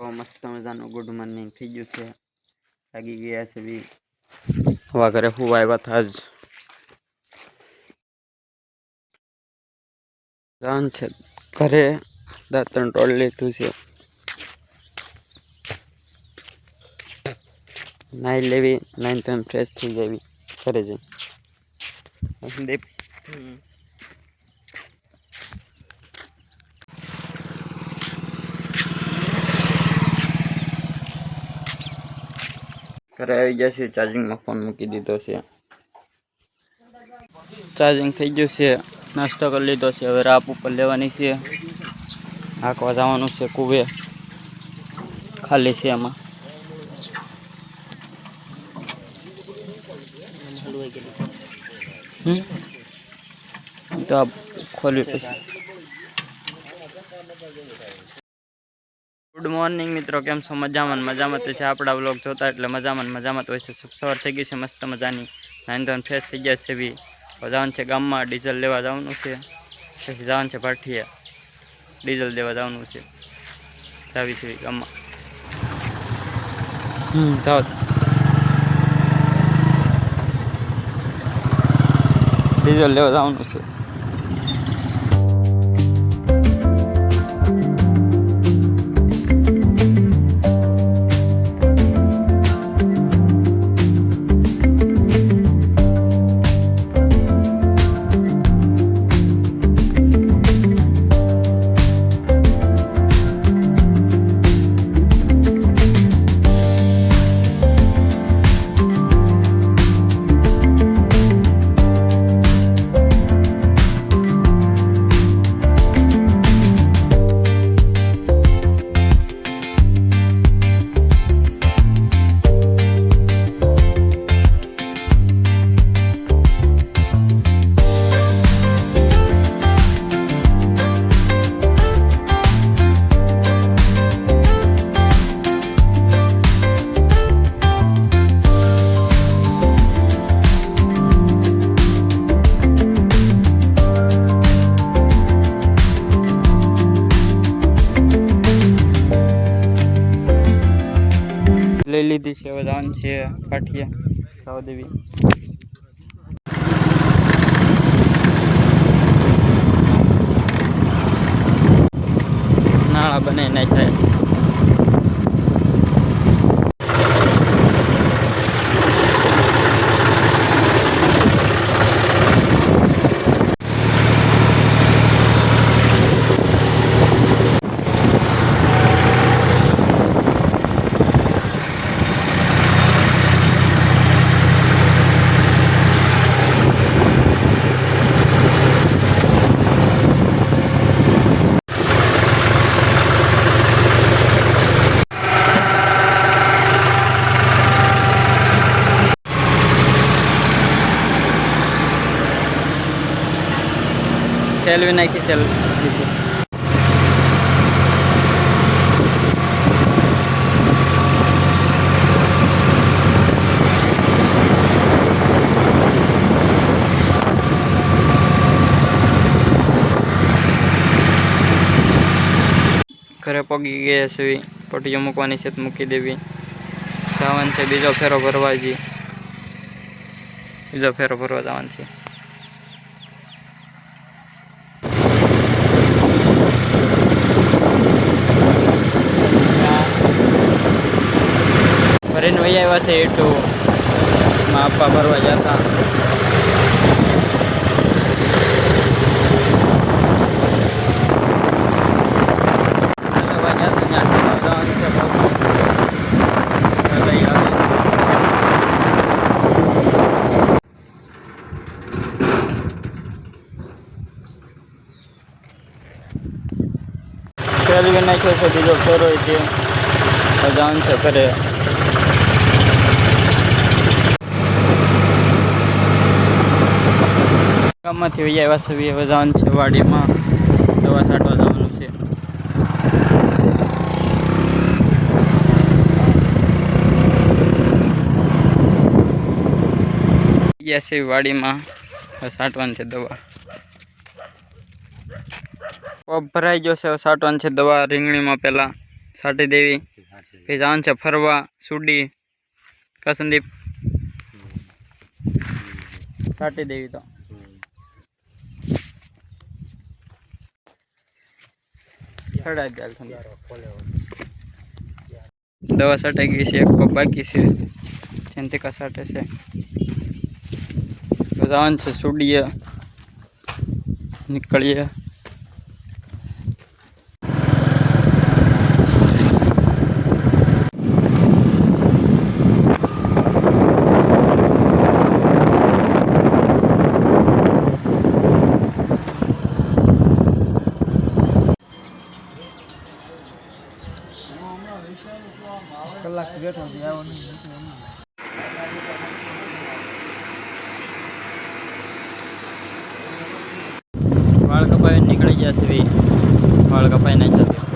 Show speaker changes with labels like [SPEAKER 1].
[SPEAKER 1] મસ્ત મજાનું good morning થઈ ગયું છે. લાગી ગયા છે બી હવા ઘરે હું આવ્યા હતા જ જાન છે ઘરે દાંતણ ટોળ લીધું છે. નાઈ લેવી, નાઈને તો ફ્રેશ થઈ જવી ઘરે જઈ. દીપ ઘરે આવી ગયા છે. ચાર્જિંગમાં ફોન મૂકી દીધો છે. ચાર્જિંગ થઈ ગયું છે. નાસ્તો કરી લીધો છે. હવે રાપ ઉપર લેવાની છે. હાંકવા જવાનું છે. કુવે ખાલી છે એમાં. તો આ ખોલ્યું પછી. ગુડ મોર્નિંગ મિત્રો, કેમ છો? મજામાં મજામાં તો છે. આપણા વ્લોગ જોતા એટલે મજામાં તો હોય છે. સવાર થઈ ગઈ છે મસ્ત મજાની. નાઈન તો ફ્રેશ થઈ ગયા છે. બી જવાનું છે ગામમાં, ડીઝલ લેવા જવાનું છે. પછી જવાનું છે ભાઠીએ, ડીઝલ લેવા જવાનું છે. જાવી છે ગામમાં. જાઓ, ડીઝલ લેવા જવાનું છે. લઈ લીધી છે. હવે જવાનું છે ભાઠીએ, જવા દેવી. નાળા બને નહીં થાય. સેલવી નાખી સેલ ઘરે પગી ગયા છે. પટીઓ મૂકવાની છે તો મૂકી દેવી. જવાનું છે બીજો ફેરો ભરવા. બીજો ફેરો ભરવા જવાનું છે. ફરીને વહી આવ્યા છે. માં આપવા ભરવા જતા. સેલવી નાખ્યો છે. બીજો ફેરો છે. જવાનું છે ઘરે. ગામમાંથી વહી આવ્યા છે. હવે જવાનું છે વાડીમાં, દવા છાંટવા જવાનું છે. ગયા છે વાડીમાં, છાંટવાની છે દવા. પગ ભરાઈ ગયો છે. છાંટવાની છે દવા રીંગણીમાં. પહેલાં સાટી દેવી પછી જવાનું છે ફરવા સુડી કા સંદીપ સાટી દેવી તો સડાઈ દે દવા સટાઈ ગઈ છે એક પગ બાકી છે ચંતિકા સાટે છે તો જવાનું છે સુડીએ નીકળીએ કલાક બેઠો છે વાળ કપાઈ નીકળી ગયા છે વાળ કપાઈ નાખ્યા